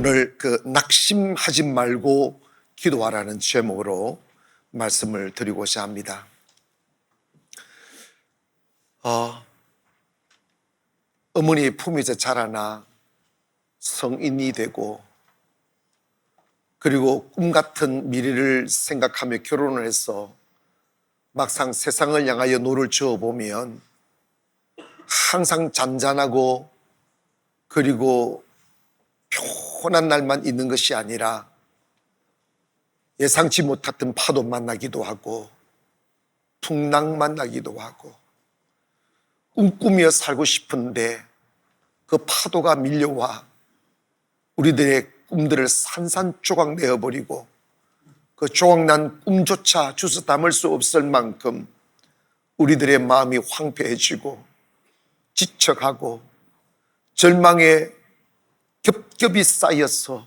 오늘 낙심하지 말고 기도하라는 제목으로 말씀을 드리고자 합니다. 어머니 품에서 자라나 성인이 되고, 그리고 꿈같은 미래를 생각하며 결혼을 해서 막상 세상을 향하여 노를 저어보면 항상 잔잔하고, 그리고 편한 날만 있는 것이 아니라 예상치 못했던 파도 만나기도 하고 풍랑 만나기도 하고, 꿈꾸며 살고 싶은데 그 파도가 밀려와 우리들의 꿈들을 산산조각 내어버리고, 그 조각난 꿈조차 주워 담을 수 없을 만큼 우리들의 마음이 황폐해지고 지쳐가고 절망에 겹겹이 쌓여서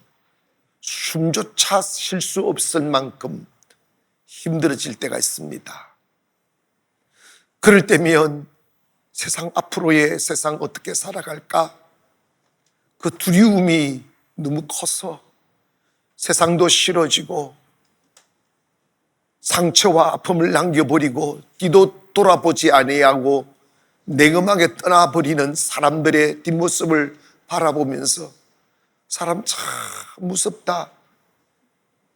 숨조차 쉴 수 없을 만큼 힘들어질 때가 있습니다. 그럴 때면 앞으로의 세상 어떻게 살아갈까? 그 두려움이 너무 커서 세상도 싫어지고 상처와 아픔을 남겨버리고 뒤도 돌아보지 아니하고 냉엄하게 떠나버리는 사람들의 뒷모습을 바라보면서 사람 참 무섭다,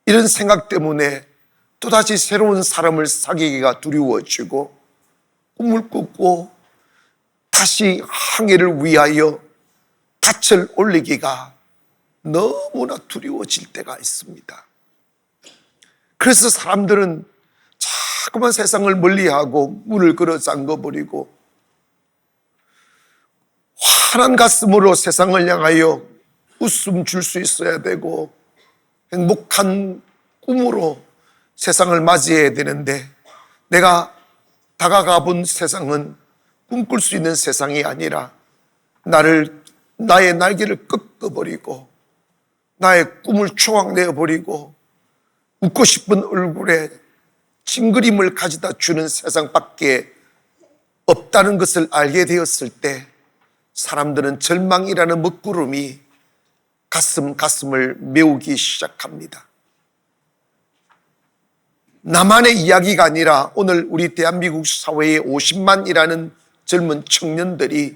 이런 생각 때문에 또다시 새로운 사람을 사귀기가 두려워지고 꿈을 꾸고 다시 항해를 위하여 닻을 올리기가 너무나 두려워질 때가 있습니다. 그래서 사람들은 자꾸만 세상을 멀리하고 문을 걸어 잠궈버리고 환한 가슴으로 세상을 향하여 웃음 줄 수 있어야 되고 행복한 꿈으로 세상을 맞이해야 되는데, 내가 다가가 본 세상은 꿈꿀 수 있는 세상이 아니라 나의 날개를 꺾어버리고 나의 꿈을 조각내어버리고 웃고 싶은 얼굴에 찡그림을 가져다 주는 세상밖에 없다는 것을 알게 되었을 때 사람들은 절망이라는 먹구름이 가슴을 메우기 시작합니다. 나만의 이야기가 아니라 오늘 우리 대한민국 사회의 50만이라는 젊은 청년들이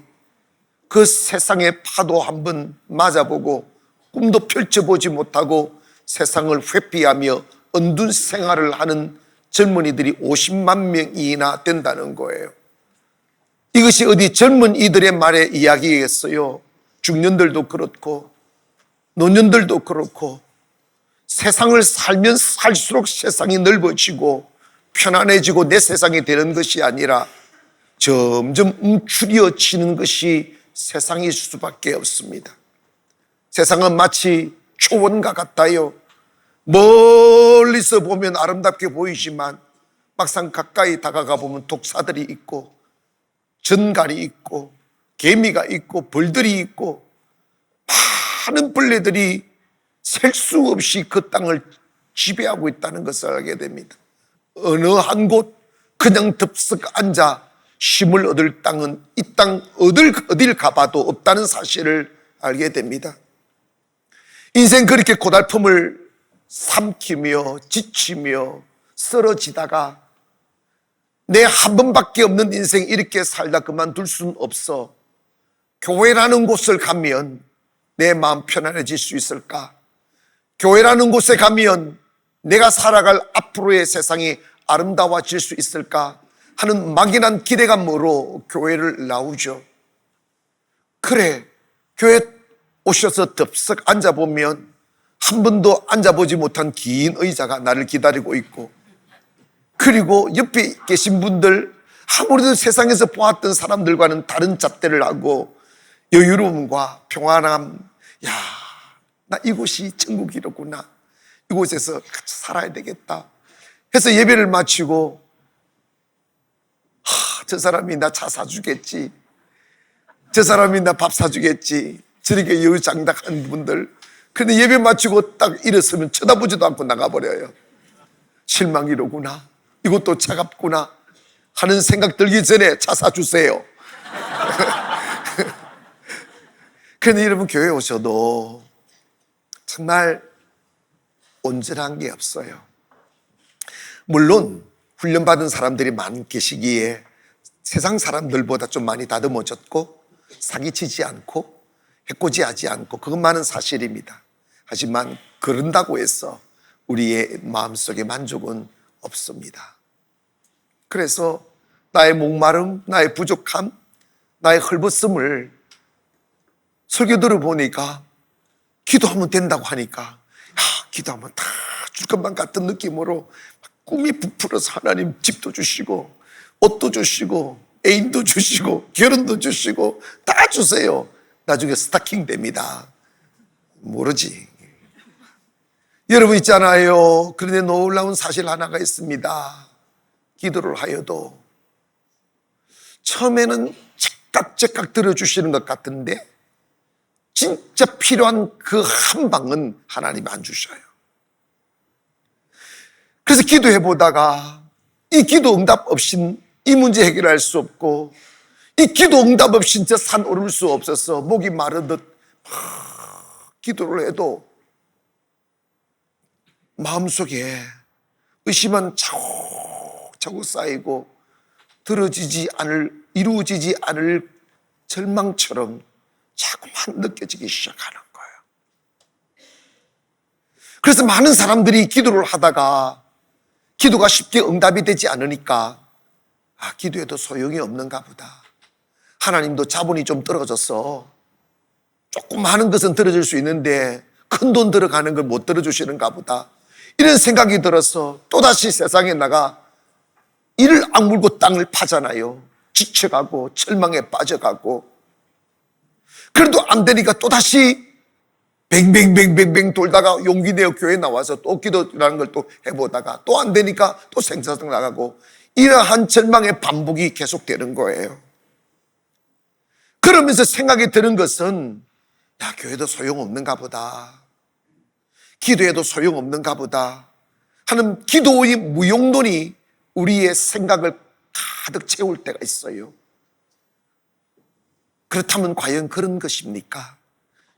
그 세상의 파도 한번 맞아보고 꿈도 펼쳐보지 못하고 세상을 회피하며 언둔 생활을 하는 젊은이들이 50만 명이나 된다는 거예요. 이것이 어디 젊은이들의 말의 이야기겠어요? 중년들도 그렇고 노년들도 그렇고, 세상을 살면 살수록 세상이 넓어지고 편안해지고 내 세상이 되는 것이 아니라 점점 움츠려지는 것이 세상일 수밖에 없습니다. 세상은 마치 초원과 같아요. 멀리서 보면 아름답게 보이지만 막상 가까이 다가가 보면 독사들이 있고 전갈이 있고 개미가 있고 벌들이 있고 많은 벌레들이 셀 수 없이 그 땅을 지배하고 있다는 것을 알게 됩니다. 어느 한 곳 그냥 덥석 앉아 쉼을 얻을 땅은 이 땅 어딜 가봐도 없다는 사실을 알게 됩니다. 인생 그렇게 고달픔을 삼키며 지치며 쓰러지다가 내 한 번밖에 없는 인생 이렇게 살다 그만둘 수는 없어. 교회라는 곳을 가면 내 마음 편안해질 수 있을까? 교회라는 곳에 가면 내가 살아갈 앞으로의 세상이 아름다워질 수 있을까 하는 막연한 기대감으로 교회를 나오죠. 그래, 교회 오셔서 덥석 앉아보면 한 번도 앉아보지 못한 긴 의자가 나를 기다리고 있고, 그리고 옆에 계신 분들 아무래도 세상에서 보았던 사람들과는 다른 잣대를 하고 여유로움과 평안함, 나 이곳이 천국이로구나, 이곳에서 같이 살아야 되겠다 해서 예배를 마치고 저 사람이 나 차 사주겠지, 저 사람이 나 밥 사주겠지, 저렇게 여유장dak한 분들, 그런데 예배 마치고 딱 일어서면 쳐다보지도 않고 나가버려요. 실망이로구나, 이것도 차갑구나 하는 생각 들기 전에 차 사주세요. 그런데 여러분, 교회 오셔도 정말 온전한 게 없어요. 물론 훈련받은 사람들이 많이 계시기에 세상 사람들보다 좀 많이 다듬어졌고 사기치지 않고 해코지하지 않고 그것만은 사실입니다. 하지만 그런다고 해서 우리의 마음속에 만족은 없습니다. 그래서 나의 목마름, 나의 부족함, 나의 헐벗음을 설교 들어보니까 기도하면 된다고 하니까 기도하면 다 줄 것만 같은 느낌으로 꿈이 부풀어서 하나님 집도 주시고 옷도 주시고 애인도 주시고 결혼도 주시고 다 주세요. 나중에 스타킹 됩니다. 모르지. 여러분 있잖아요. 그런데 놀라운 사실 하나가 있습니다. 기도를 하여도 처음에는 제깍제깍 들어주시는 것 같은데 진짜 필요한 그 한 방은 하나님이 안 주셔요. 그래서 기도해 보다가 이 기도 응답 없인 이 문제 해결할 수 없고 이 기도 응답 없인 저 산 오를 수 없어서 목이 마르듯 기도를 해도 마음속에 의심은 차곡차곡 쌓이고 이루어지지 않을 절망처럼 자꾸만 느껴지기 시작하는 거예요. 그래서 많은 사람들이 기도를 하다가 기도가 쉽게 응답이 되지 않으니까 기도해도 소용이 없는가 보다. 하나님도 자본이 좀 떨어져서 조금 하는 것은 들어줄 수 있는데 큰 돈 들어가는 걸 못 들어주시는가 보다. 이런 생각이 들어서 또다시 세상에 나가 이를 악물고 땅을 파잖아요. 지쳐가고 절망에 빠져가고 그래도 안 되니까 또다시 뱅뱅뱅뱅뱅 돌다가 용기 내어 교회에 나와서 또 기도라는 걸 또 해보다가 또 안 되니까 또 생사상 나가고 이러한 절망의 반복이 계속되는 거예요. 그러면서 생각이 드는 것은 교회도 소용없는가 보다. 기도해도 소용없는가 보다 하는 기도의 무용론이 우리의 생각을 가득 채울 때가 있어요. 그렇다면 과연 그런 것입니까?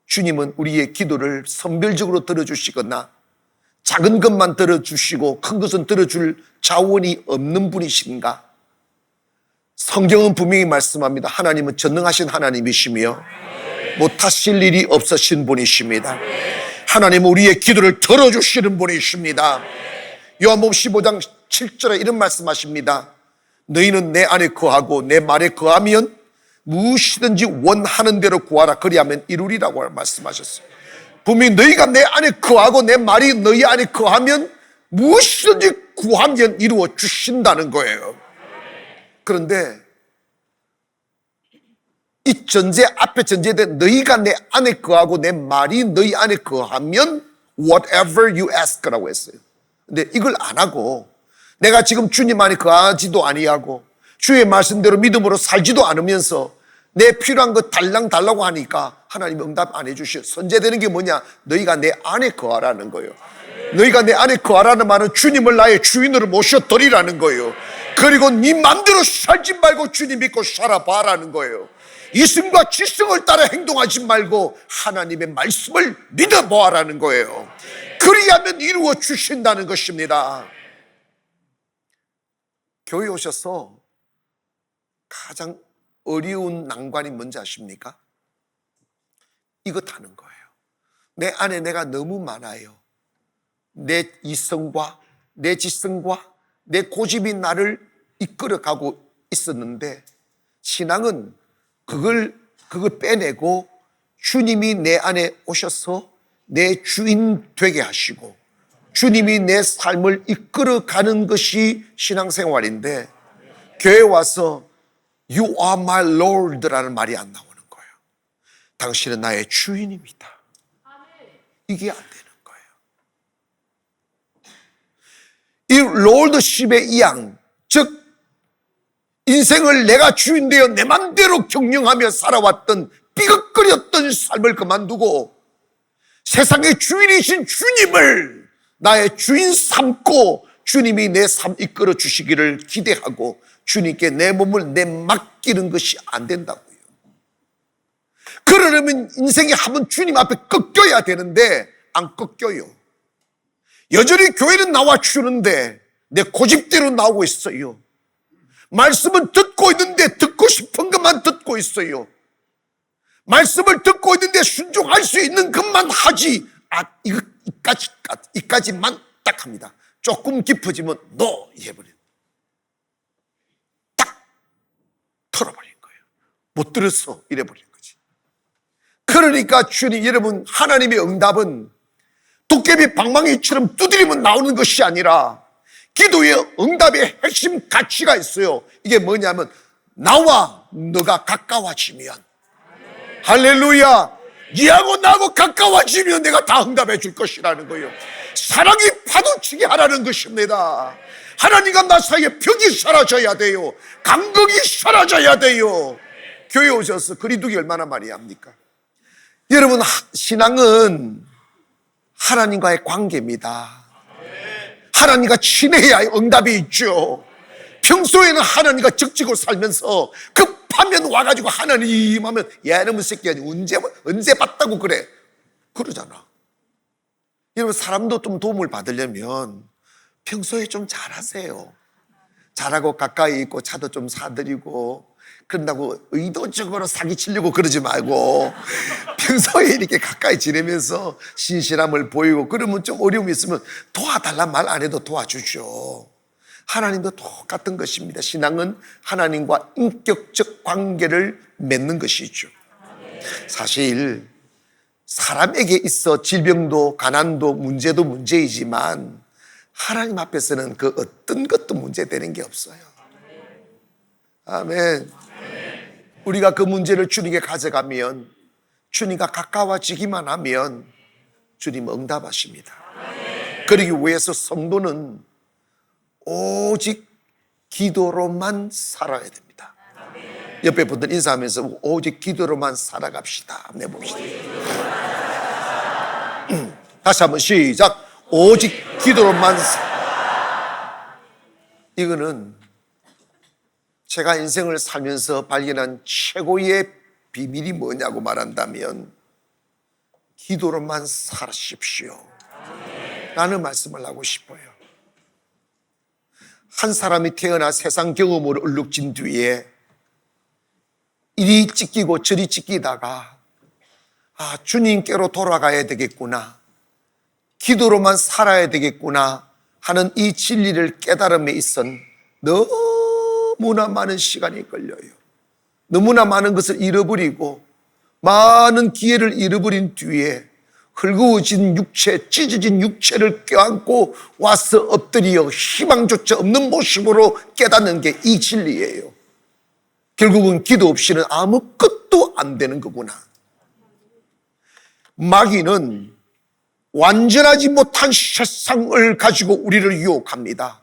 주님은 우리의 기도를 선별적으로 들어주시거나 작은 것만 들어주시고 큰 것은 들어줄 자원이 없는 분이신가? 성경은 분명히 말씀합니다. 하나님은 전능하신 하나님이시며 못하실 일이 없으신 분이십니다. 하나님은 우리의 기도를 들어주시는 분이십니다. 요한복음 15장 7절에 이런 말씀하십니다. 너희는 내 안에 거하고 내 말에 거하면 무엇이든지 원하는 대로 구하라 그리하면 이루리라고 말씀하셨어요. 분명히 너희가 내 안에 거하고 내 말이 너희 안에 거하면 무엇이든지 구하면 이루어 주신다는 거예요. 그런데 이 전제 앞에 전제된 너희가 내 안에 거하고 내 말이 너희 안에 거하면 whatever you ask라고 했어요. 근데 이걸 안 하고 내가 지금 주님 안에 거하지도 아니하고 주의 말씀대로 믿음으로 살지도 않으면서 내 필요한 것 달랑 달라고 하니까 하나님 응답 안 해주셔. 선제되는 게 뭐냐? 너희가 내 안에 거하라는 거예요. 너희가 내 안에 거하라는 말은 주님을 나의 주인으로 모셔드리라는 거예요. 그리고 네 맘대로 살지 말고 주님 믿고 살아봐라는 거예요. 이승과 지승을 따라 행동하지 말고 하나님의 말씀을 믿어보아라는 거예요. 그리하면 이루어 주신다는 것입니다. 교회 오셔서 가장 어려운 난관이 뭔지 아십니까? 이것 하는 거예요. 내 안에 내가 너무 많아요. 내 이성과 내 지성과 내 고집이 나를 이끌어가고 있었는데 신앙은 그걸 빼내고 주님이 내 안에 오셔서 내 주인 되게 하시고 주님이 내 삶을 이끌어가는 것이 신앙생활인데 교회 와서 You are my Lord라는 말이 안 나오는 거예요. 당신은 나의 주인입니다. 이게 안 되는 거예요. 이 롤드십의 이양, 즉 인생을 내가 주인 되어 내 맘대로 경영하며 살아왔던 삐걱거렸던 삶을 그만두고 세상의 주인이신 주님을 나의 주인 삼고 주님이 내 삶 이끌어 주시기를 기대하고 주님께 내 몸을 맡기는 것이 안 된다고요. 그러려면 인생에 한번 주님 앞에 꺾여야 되는데 안 꺾여요. 여전히 교회는 나와주는데 내 고집대로 나오고 있어요. 말씀은 듣고 있는데 듣고 싶은 것만 듣고 있어요. 말씀을 듣고 있는데 순종할 수 있는 것만 하지. 이까지만 딱 합니다. 조금 깊어지면 너 해버려. 딱 털어버린 거예요. 못 들었어 이래버린 거지. 그러니까 주님, 여러분, 하나님의 응답은 도깨비 방망이처럼 두드리면 나오는 것이 아니라 기도의 응답의 핵심 가치가 있어요. 이게 뭐냐면 나와 너가 가까워지면, 할렐루야, 니하고 나하고 가까워지면 내가 다 응답해 줄 것이라는 거예요. 사랑이 파도치게 하라는 것입니다. 하나님과 나 사이에 벽이 사라져야 돼요. 간극이 사라져야 돼요. 교회 오셔서 거리두기 얼마나 많이 합니까? 여러분, 신앙은 하나님과의 관계입니다. 하나님과 친해야 응답이 있죠. 평소에는 하나님과 적적으로 살면서 급하면 와가지고 하나님 하면 야 이놈의 새끼야 언제 봤다고 그래 그러잖아. 여러분, 사람도 좀 도움을 받으려면 평소에 좀 잘하세요. 잘하고 가까이 있고 차도 좀 사드리고 그런다고 의도적으로 사기치려고 그러지 말고 평소에 이렇게 가까이 지내면서 신실함을 보이고, 그러면 좀 어려움이 있으면 도와달란 말 안 해도 도와주죠. 하나님도 똑같은 것입니다. 신앙은 하나님과 인격적 관계를 맺는 것이죠. 사실 사람에게 있어 질병도 가난도 문제도 문제이지만 하나님 앞에서는 그 어떤 것도 문제되는 게 없어요. 아멘. 우리가 그 문제를 주님께 가져가면, 주님과 가까워지기만 하면 주님 응답하십니다. 그러기 위해서 성도는 오직 기도로만 살아야 됩니다. 옆에 분들 인사하면서 오직 기도로만 살아갑시다. 한번 해봅시다. 다시 한번 시작. 오직 기도로만 이거는 제가 인생을 살면서 발견한 최고의 비밀이 뭐냐고 말한다면 기도로만 살아십시오 라는 말씀을 하고 싶어요. 한 사람이 태어나 세상 경험으로 얼룩진 뒤에 이리 찢기고 저리 찢기다가 주님께로 돌아가야 되겠구나, 기도로만 살아야 되겠구나 하는 이 진리를 깨달음에 있선 너무나 많은 시간이 걸려요. 너무나 많은 것을 잃어버리고 많은 기회를 잃어버린 뒤에 헐거워진 육체, 찢어진 육체를 껴안고 와서 엎드려 희망조차 없는 모습으로 깨닫는 게 이 진리예요. 결국은 기도 없이는 아무것도 안 되는 거구나. 마귀는 완전하지 못한 세상을 가지고 우리를 유혹합니다.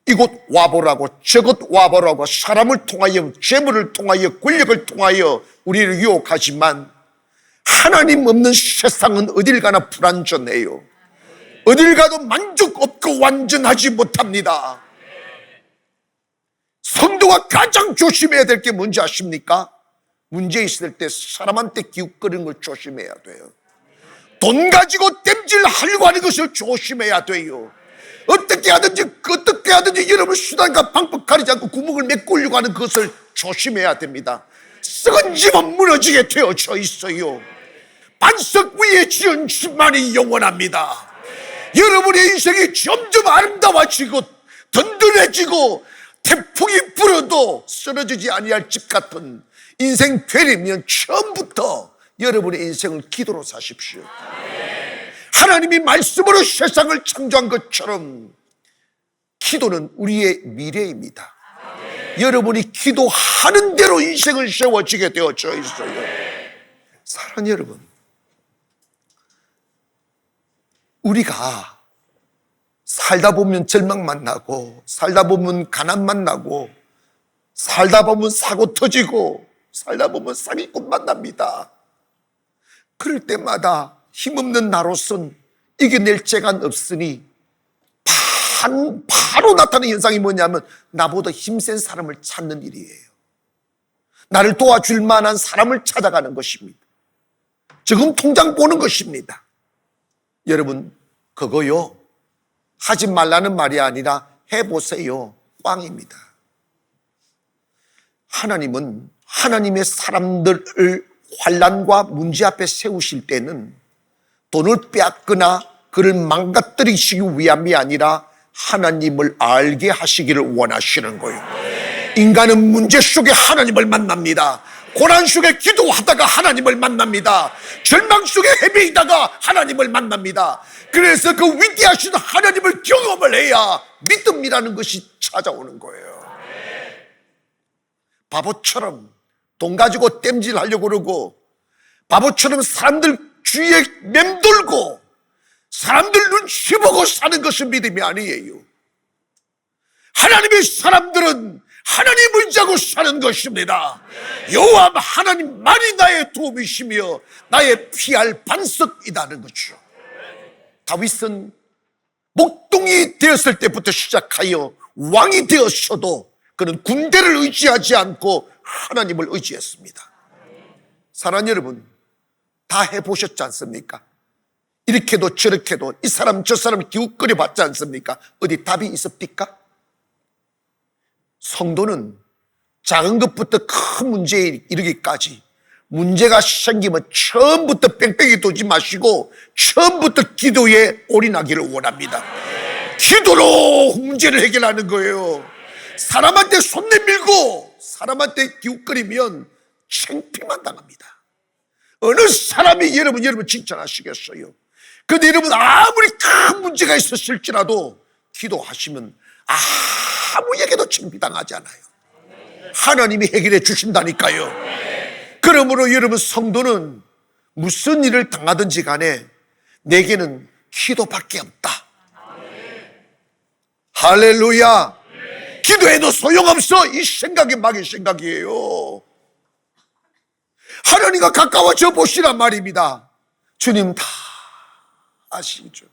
이곳 와보라고 저곳 와보라고 사람을 통하여, 재물을 통하여, 권력을 통하여 우리를 유혹하지만 하나님 없는 세상은 어딜 가나 불완전해요. 어딜 가도 만족 없고 완전하지 못합니다. 성도가 가장 조심해야 될 게 뭔지 아십니까? 문제 있을 때 사람한테 기웃거리는 걸 조심해야 돼요. 돈 가지고 땜질하려고 하는 것을 조심해야 돼요. 어떻게 하든지 여러분 수단과 방법 가리지 않고 구멍을 메꾸려고 하는 것을 조심해야 됩니다. 썩은 집은 무너지게 되어져 있어요. 반석 위에 지은 집만이 영원합니다. 여러분의 인생이 점점 아름다워지고 든든해지고 태풍이 불어도 쓰러지지 아니할 집 같은 인생 되려면 처음부터 여러분의 인생을 기도로 사십시오. 하나님이 말씀으로 세상을 창조한 것처럼 기도는 우리의 미래입니다. 여러분이 기도하는 대로 인생을 세워지게 되어져 있어요. 사랑하는 여러분, 우리가 살다 보면 절망 만나고, 살다 보면 가난 만나고, 살다 보면 사고 터지고, 살다 보면 사기꾼 만납니다. 그럴 때마다 힘없는 나로선 이겨낼 재가 없으니 바로 나타나는 현상이 뭐냐면 나보다 힘센 사람을 찾는 일이에요. 나를 도와줄 만한 사람을 찾아가는 것입니다. 지금 통장 보는 것입니다. 여러분, 그거요, 하지 말라는 말이 아니라 해보세요. 꽝입니다. 하나님은 하나님의 사람들을 환난과 문제 앞에 세우실 때는 돈을 빼앗거나 그를 망가뜨리시기 위함이 아니라 하나님을 알게 하시기를 원하시는 거예요. 인간은 문제 속에 하나님을 만납니다. 고난 속에 기도하다가 하나님을 만납니다. 절망 속에 헤매이다가 하나님을 만납니다. 그래서 그 위대하신 하나님을 경험을 해야 믿음이라는 것이 찾아오는 거예요. 바보처럼 돈 가지고 땜질하려고 그러고, 바보처럼 사람들 주위에 맴돌고 사람들 눈치 보고 사는 것은 믿음이 아니에요. 하나님의 사람들은 하나님 의지하고 사는 것입니다. 여호와 하나님만이 나의 도움이시며 나의 피할 반석이라는 거죠. 다윗은 목동이 되었을 때부터 시작하여 왕이 되었어도 그는 군대를 의지하지 않고 하나님을 의지했습니다. 사랑하는 여러분, 다 해보셨지 않습니까? 이렇게도 저렇게도 이 사람 저 사람 기웃거려 봤지 않습니까? 어디 답이 있습니까? 성도는 작은 것부터 큰 문제에 이르기까지 문제가 생기면 처음부터 뺑뺑이 돌지 마시고 처음부터 기도에 올인하기를 원합니다. 기도로 문제를 해결하는 거예요. 사람한테 손 내밀고 사람한테 기웃거리면 창피만 당합니다. 어느 사람이 여러분 칭찬하시겠어요? 그런데 여러분, 아무리 큰 문제가 있었을지라도 기도하시면 아무에게도 창피당하지 않아요. 하나님이 해결해 주신다니까요. 그러므로 여러분, 성도는 무슨 일을 당하든지 간에 내게는 기도밖에 없다. 할렐루야. 기도해도 소용없어. 이 생각이 마귀 생각이에요. 하나님과 가까워져 보시란 말입니다. 주님 다 아시죠?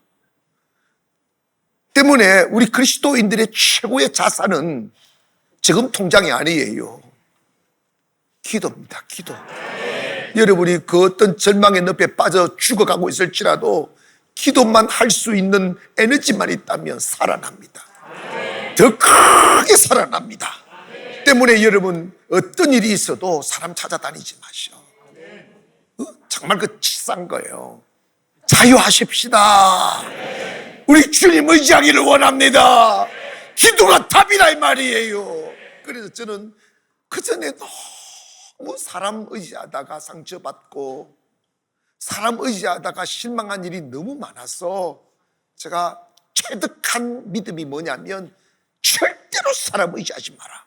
때문에 우리 그리스도인들의 최고의 자산은 지금 통장이 아니에요. 기도입니다. 기도. 여러분이 그 어떤 절망의 늪에 빠져 죽어가고 있을지라도 기도만 할 수 있는 에너지만 있다면 살아납니다. 더 크게 살아납니다. 때문에 여러분, 어떤 일이 있어도 사람 찾아다니지 마시오. 정말 그 치사한 거예요. 자유하십시다. 우리 주님 의지하기를 원합니다. 기도가 답이라 이 말이에요. 그래서 저는 그전에 너무 사람 의지하다가 상처받고 사람 의지하다가 실망한 일이 너무 많아서 제가 체득한 믿음이 뭐냐면 절대로 사람 의지하지 마라.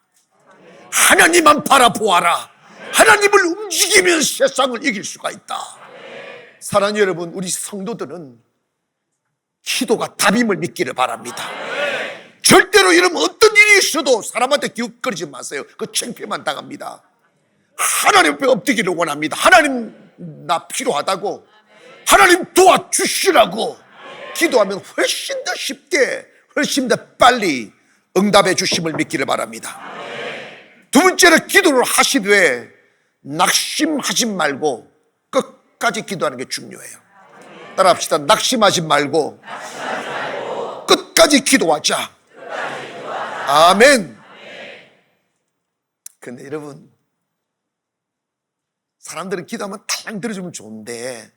하나님만 바라보아라. 하나님을 움직이면 세상을 이길 수가 있다. 사랑하는 여러분, 우리 성도들은 기도가 답임을 믿기를 바랍니다. 절대로 여러분, 어떤 일이 있어도 사람한테 기웃거리지 마세요. 그 창피만 당합니다. 하나님 앞에 엎드기를 원합니다. 하나님 나 필요하다고, 하나님 도와주시라고 기도하면 훨씬 더 쉽게, 훨씬 더 빨리 응답해 주심을 믿기를 바랍니다. 두 번째로, 기도를 하시되 낙심하지 말고 끝까지 기도하는 게 중요해요. 따라합시다. 낙심하지 말고 끝까지 기도하자. 아멘. 근데 여러분, 사람들은 기도하면 달랑 들어주면 좋은데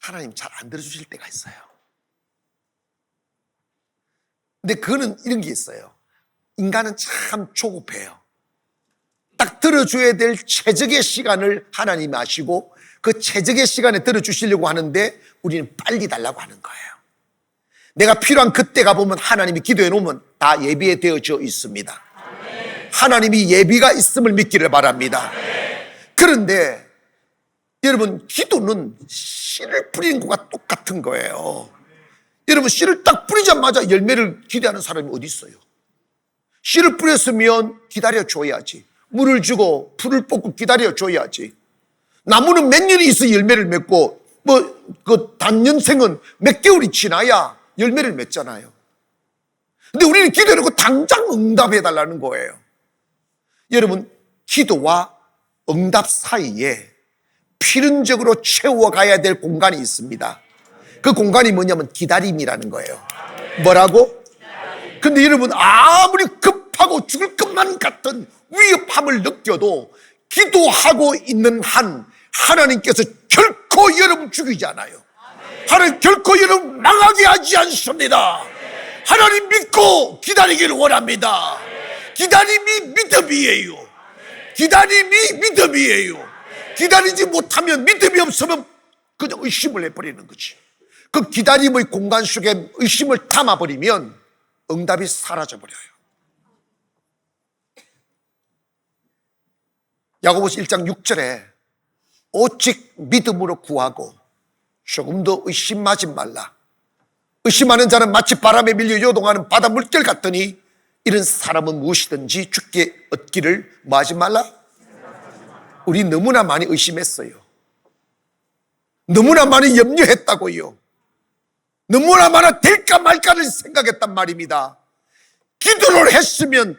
하나님 잘 안 들어주실 때가 있어요. 근데 그거는 이런 게 있어요. 인간은 참 조급해요. 딱 들어줘야 될 최적의 시간을 하나님이 아시고 그 최적의 시간에 들어주시려고 하는데 우리는 빨리 달라고 하는 거예요. 내가 필요한 그때가 보면 하나님이 기도해 놓으면 다 예비되어져 있습니다. 하나님이 예비가 있음을 믿기를 바랍니다. 그런데 여러분, 기도는 씨를 뿌리는 것과 똑같은 거예요. 여러분, 씨를 딱 뿌리자마자 열매를 기대하는 사람이 어디 있어요? 씨를 뿌렸으면 기다려줘야지. 물을 주고 풀을 뽑고 기다려줘야지. 나무는 몇 년이 있어 열매를 맺고, 그 단년생은 몇 개월이 지나야 열매를 맺잖아요. 근데 우리는 기도해놓고 당장 응답해달라는 거예요. 여러분, 기도와 응답 사이에 필연적으로 채워가야 될 공간이 있습니다. 그 공간이 뭐냐면 기다림이라는 거예요. 뭐라고? 근데 여러분, 아무리 급하고 죽을 것만 같은 위협함을 느껴도 기도하고 있는 한 하나님께서 결코 여러분 죽이지 않아요. 하나님 결코 여러분 망하게 하지 않습니다. 하나님 믿고 기다리기를 원합니다. 기다림이 믿음이에요. 기다림이 믿음이에요. 기다리지 못하면, 믿음이 없으면 그냥 의심을 해버리는 거지. 그 기다림의 공간 속에 의심을 담아버리면 응답이 사라져버려요. 야고보서 1장 6절에 오직 믿음으로 구하고 조금도 의심하지 말라. 의심하는 자는 마치 바람에 밀려 요동하는 바다 물결 같더니 이런 사람은 무엇이든지 죽게 얻기를 뭐하지 말라? 우리 너무나 많이 의심했어요. 너무나 많이 염려했다고요. 너무나 많아 될까 말까를 생각했단 말입니다. 기도를 했으면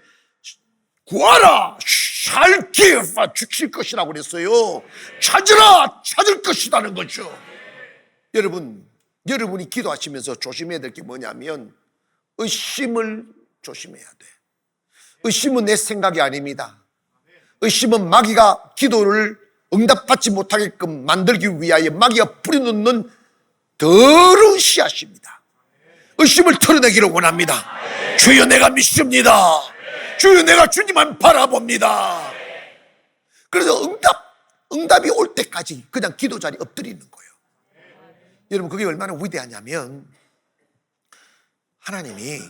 구하라, shall give, 주실 것이라고 그랬어요. 찾으라, 찾을 것이라는 거죠. 여러분이 기도하시면서 조심해야 될 게 뭐냐면 의심을 조심해야 돼. 의심은 내 생각이 아닙니다. 의심은 마귀가 기도를 응답받지 못하게끔 만들기 위하여 마귀가 뿌려놓는 더러운 씨앗입니다. 의심을 털어내기를 원합니다. 주여 내가 믿습니다. 주여 내가 주님만 바라봅니다. 그래서 응답이 올 때까지 그냥 기도 자리에 엎드리는 거예요. 여러분, 그게 얼마나 위대하냐면 하나님이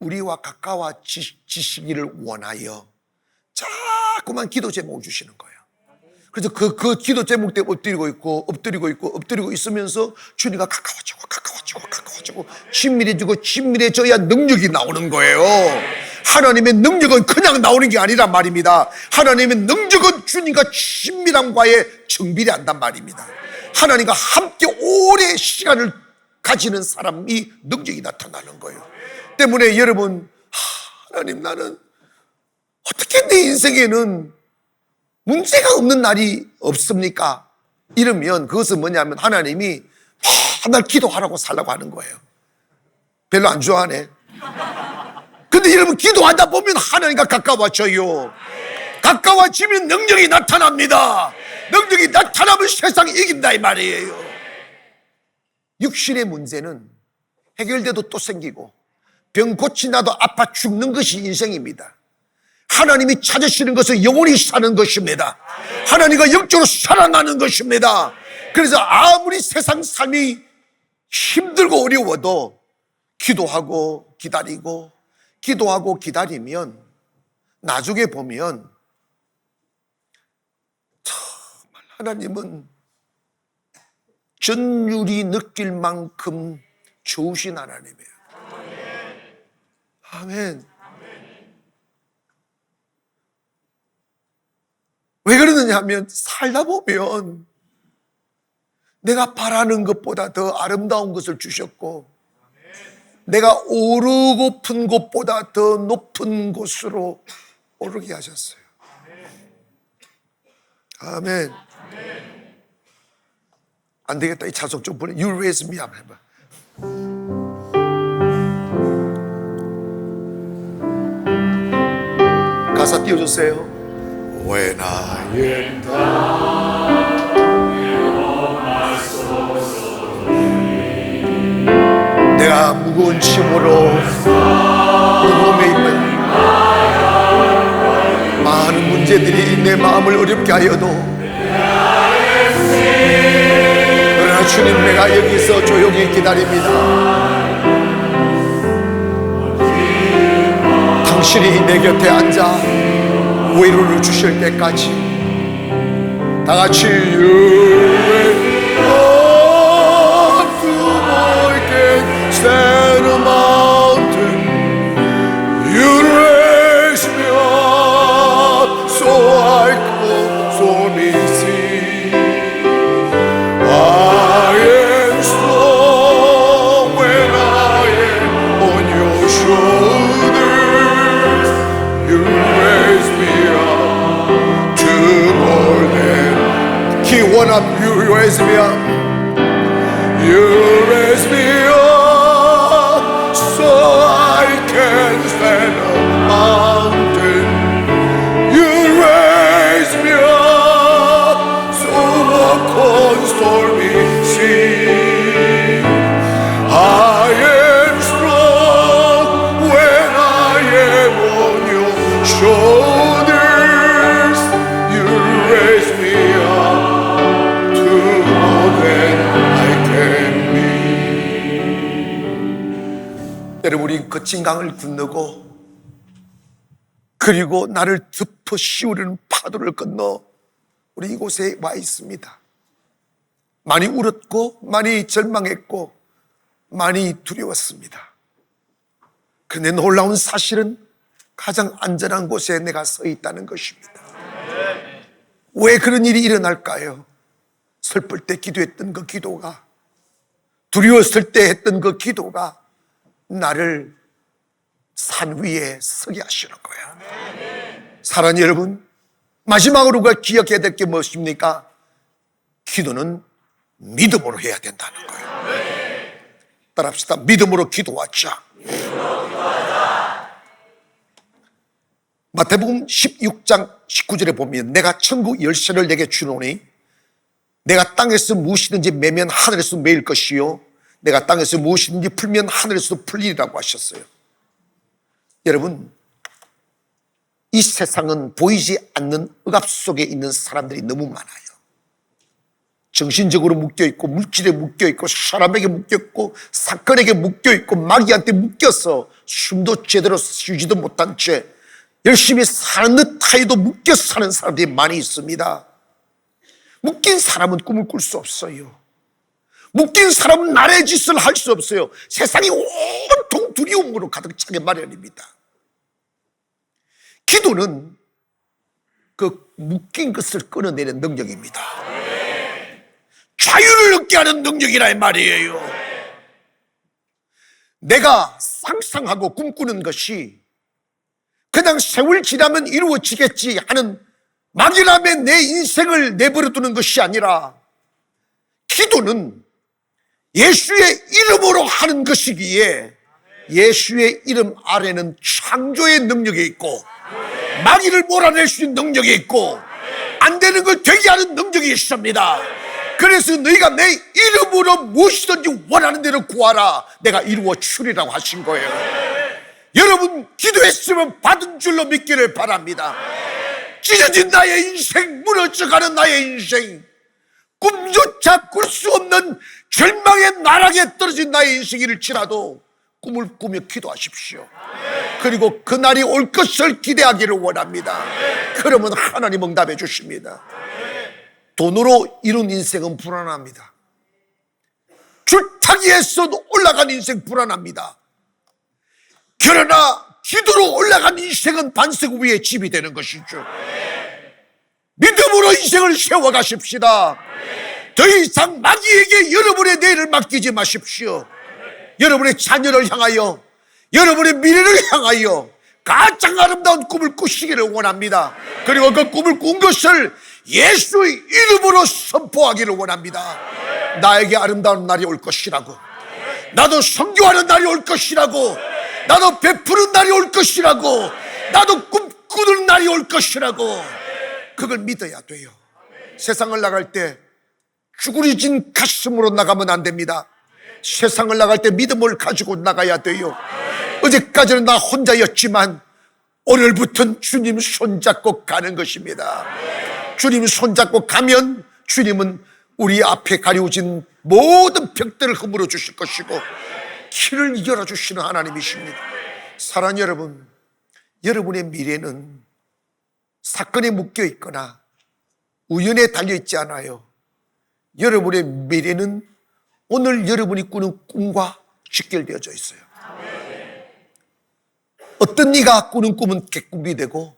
우리와 가까워지시기를 원하여 자꾸만 기도 제목을 주시는 거예요. 그래서 그 기도 제목 때문에 엎드리고 있으면서 주님과 가까워지고 친밀해져야 능력이 나오는 거예요. 하나님의 능력은 그냥 나오는 게 아니란 말입니다. 하나님의 능력은 주님과 친밀함과의 정비례 한단 말입니다. 하나님과 함께 오래 시간을 가지는 사람이 능력이 나타나는 거예요. 때문에 여러분, 하나님, 나는 어떻게 내 인생에는 문제가 없는 날이 없습니까? 이러면 그것은 뭐냐면 하나님이 맨날 기도하라고 살라고 하는 거예요. 별로 안 좋아하네. 근데 여러분, 기도하다 보면 하나님과 가까워져요. 가까워지면 능력이 나타납니다. 능력이 나타나면 세상이 이긴다 이 말이에요. 육신의 문제는 해결돼도 또 생기고 병 고치나도 아파 죽는 것이 인생입니다. 하나님이 찾으시는 것은 영원히 사는 것입니다. 하나님과 영적으로 살아나는 것입니다. 그래서 아무리 세상 삶이 힘들고 어려워도 기도하고 기다리면 나중에 보면 정말 하나님은 전율이 느낄 만큼 좋으신 하나님이에요. 아멘. 왜 그러느냐 하면 살다 보면 내가 바라는 것보다 더 아름다운 것을 주셨고 내가 오르고픈 곳보다 더 높은 곳으로 오르게 하셨어요. 아멘. 안 되겠다. 이 자석 좀 보내. You raise me up 해봐. 가사 띄워주세요. When I am down, 내가 무거운 짐으로 무거움에 있는 많은 문제들이 내 마음을 어렵게 하여도 그러나 주님, 내가 여기서 조용히 기다립니다. 당신이 내 곁에 앉아 위로를 주실 때까지 다 같이 stand a mountain, you raise me up so I could only see. I am strong when I am on your shoulders. You raise me up to more than. Key one up, you raise me up. You 여러분, 우리 거친 강을 건너고 그리고 나를 덮어 씌우려는 파도를 건너 우리 이곳에 와 있습니다. 많이 울었고 많이 절망했고 많이 두려웠습니다. 그런데 놀라운 사실은 가장 안전한 곳에 내가 서 있다는 것입니다. 왜 그런 일이 일어날까요? 슬플 때 기도했던 그 기도가, 두려웠을 때 했던 그 기도가 나를 산 위에 서게 하시는 거야. 사랑하는 여러분, 마지막으로 우리가 기억해야 될 게 무엇입니까? 기도는 믿음으로 해야 된다는 거예요. 따라합시다. 믿음으로 기도하자. 마태복음 16장 19절에 보면 내가 천국 열쇠를 내게 주노니 내가 땅에서 무엇이든지 매면 하늘에서 매일 것이요 내가 땅에서 무엇이든지 풀면 하늘에서 풀리리라고 하셨어요. 여러분, 이 세상은 보이지 않는 억압 속에 있는 사람들이 너무 많아요. 정신적으로 묶여있고 물질에 묶여있고 사람에게 묶였고 사건에게 묶여있고 마귀한테 묶여서 숨도 제대로 쉬지도 못한 채 열심히 사는 듯 하여도 묶여 사는 사람들이 많이 있습니다. 묶인 사람은 꿈을 꿀 수 없어요. 묶인 사람은 나라의 짓을 할 수 없어요. 세상이 온통 두려움으로 가득 차게 마련입니다. 기도는 그 묶인 것을 끊어내는 능력입니다. 자유를 얻게 하는 능력이라 이 말이에요. 내가 상상하고 꿈꾸는 것이 그냥 세월 지나면 이루어지겠지 하는 막연함에 내 인생을 내버려 두는 것이 아니라 기도는 예수의 이름으로 하는 것이기에 예수의 이름 아래는 창조의 능력이 있고 마귀를 몰아낼 수 있는 능력이 있고 안 되는 걸 되게 하는 능력이 있습니다. 그래서 너희가 내 이름으로 무엇이든지 원하는 대로 구하라 내가 이루어 주리라고 하신 거예요. 여러분, 기도했으면 받은 줄로 믿기를 바랍니다. 찢어진 나의 인생, 무너져가는 나의 인생, 꿈조차 꿀 수 없는 절망의 나락에 떨어진 나의 인생일지라도 꿈을 꾸며 기도하십시오. 그리고 그날이 올 것을 기대하기를 원합니다. 그러면 하나님 응답해 주십니다. 돈으로 이룬 인생은 불안합니다. 줄타기에서 올라간 인생 불안합니다. 그러나 기도로 올라간 인생은 반석 위에 집이 되는 것이죠. 믿음으로 인생을 세워가십시다. 더 이상 마귀에게 여러분의 내일을 맡기지 마십시오. 여러분의 자녀를 향하여, 여러분의 미래를 향하여 가장 아름다운 꿈을 꾸시기를 원합니다. 그리고 그 꿈을 꾼 것을 예수의 이름으로 선포하기를 원합니다. 나에게 아름다운 날이 올 것이라고, 나도 선교하는 날이 올 것이라고, 나도 베푸는 날이 올 것이라고, 나도 꿈꾸는 날이 올 것이라고, 그걸 믿어야 돼요. 세상을 나갈 때 쭈그리진 가슴으로 나가면 안 됩니다. 세상을 나갈 때 믿음을 가지고 나가야 돼요. 어제까지는 나 혼자였지만 오늘부터는 주님 손잡고 가는 것입니다. 주님 손잡고 가면 주님은 우리 앞에 가려진 모든 벽들을 허물어 주실 것이고 길을 열어주시는 하나님이십니다. 사랑하는 여러분, 여러분의 미래는 사건에 묶여 있거나 우연에 달려 있지 않아요. 여러분의 미래는 오늘 여러분이 꾸는 꿈과 직결되어져 있어요. 어떤 이가 꾸는 꿈은 객꿈이 되고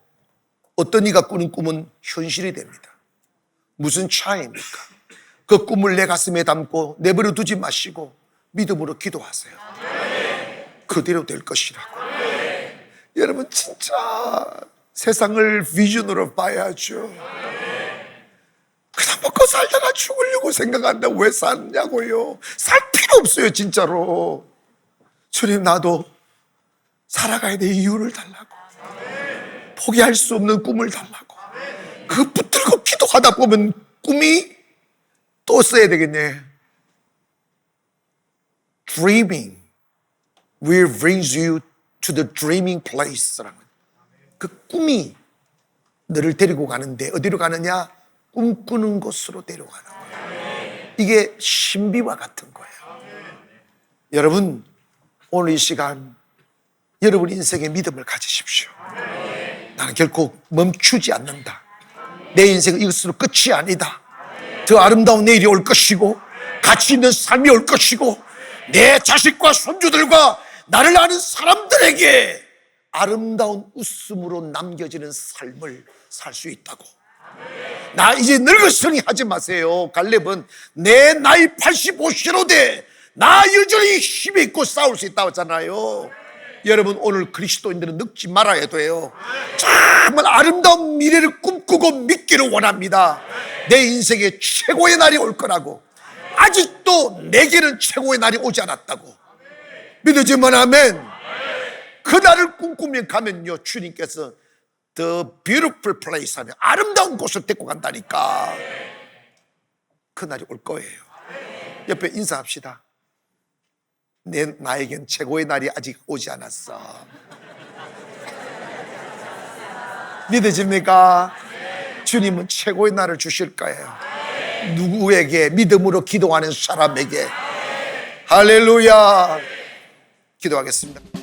어떤 이가 꾸는 꿈은 현실이 됩니다. 무슨 차이입니까? 그 꿈을 내 가슴에 담고 내버려 두지 마시고 믿음으로 기도하세요. 그대로 될 것이라고. 여러분, 진짜 세상을 비전으로 봐야죠. 그냥 먹고 살다가 죽으려고 생각한다. 왜 사냐고요. 살 필요 없어요, 진짜로. 주님, 나도 살아가야 될 이유를 달라고, 포기할 수 없는 꿈을 달라고. 그거 붙들고 기도하다 보면 꿈이 또 써야 되겠네. Dreaming will brings you to the dreaming place. 그 꿈이 너를 데리고 가는데 어디로 가느냐? 꿈꾸는 곳으로 데려가는 거예요. 이게 신비와 같은 거예요. 여러분, 오늘 이 시간 여러분 인생에 믿음을 가지십시오. 나는 결코 멈추지 않는다. 내 인생은 이것으로 끝이 아니다. 더 아름다운 내일이 올 것이고 가치 있는 삶이 올 것이고 내 자식과 손주들과 나를 아는 사람들에게 아름다운 웃음으로 남겨지는 삶을 살 수 있다고. 나 이제 늙었으니 하지 마세요. 갈렙은 내 나이 85세로 돼 나 여전히 힘이 있고 싸울 수 있다고 했잖아요. 여러분 오늘 그리스도인들은 늙지 말아야 돼요. 정말 아름다운 미래를 꿈꾸고 믿기를 원합니다. 내 인생에 최고의 날이 올 거라고. 아직도 내게는 최고의 날이 오지 않았다고 믿어지면 아멘. 그 날을 꿈꾸면 가면요 주님께서 The beautiful place 하면 아름다운 곳을 데리고 간다니까. 그 날이 올 거예요. 옆에 인사합시다. 나에겐 최고의 날이 아직 오지 않았어. 믿어집니까? 주님은 최고의 날을 주실 거예요. 누구에게? 믿음으로 기도하는 사람에게. 할렐루야. 기도하겠습니다.